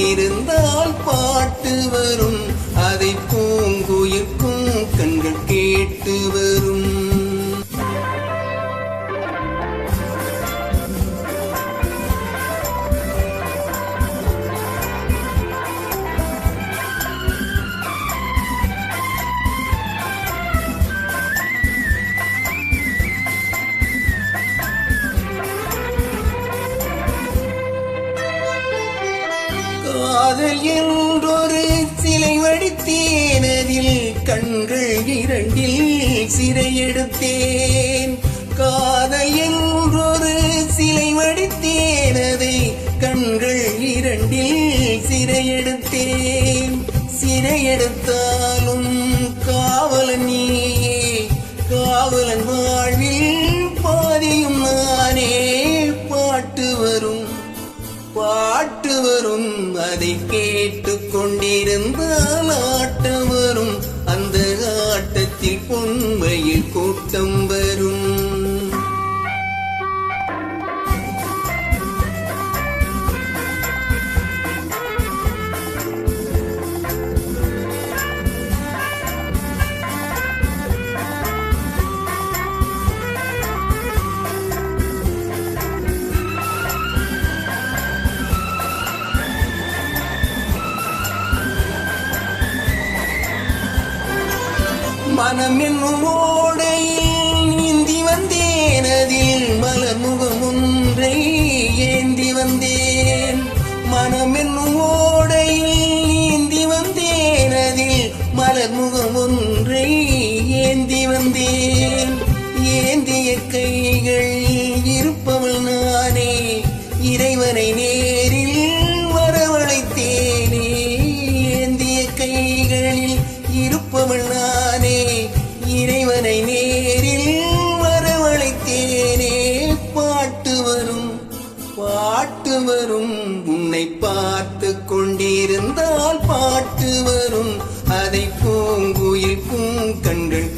கொண்டிருந்தால் பாட்டு வரும். அதை பூங்குயிர்க்கும் கண்கள் கேட்டு வரும். காதல் என்றொரு சிலை வடித்தேனதில் கண்கள் இரண்டில் சிறையெடுத்தேன். காதல் என்றொரு சிலை வடித்தேனதை கண்கள் இரண்டில் சிறையெடுத்தேன். சிறையெடுத்தாலும் காவலன் நீயே, காவலன் வாழ்வில் பாதியும் நானே. பாட்டு வரும், பாட்டு வரும், அதை கேட்டுக் கொண்டிருந்தால் ஆட்டம் வரும். அந்த ஆட்டத்தில் பொன்மையில் கூட்டம் வரும். மனம் என்னும் ஓடையில் நீந்தி வந்தேன். அதில் மலர் முகம் ஒன்றை ஏந்தி வந்தேன். மனம் என்னும் ஓடையில் நீந்தி வந்தேன். அதில் மலர் முகம் ஒன்றை ஏந்தி வந்தேன். ஏந்திய கைகள் இருப்பவள் நானே, இறைவனை நேரில் வரவழைத்தேனே. ஏந்திய கைகளில் இருப்பவள் நானே, இறைவனை நேரில் வரவழைத்தேனே. பாட்டு வரும், பாட்டு வரும், உன்னை பார்த்து கொண்டிருந்தால் பாட்டு வரும். அதை பூங்குயிர்க்கும் கண்கள்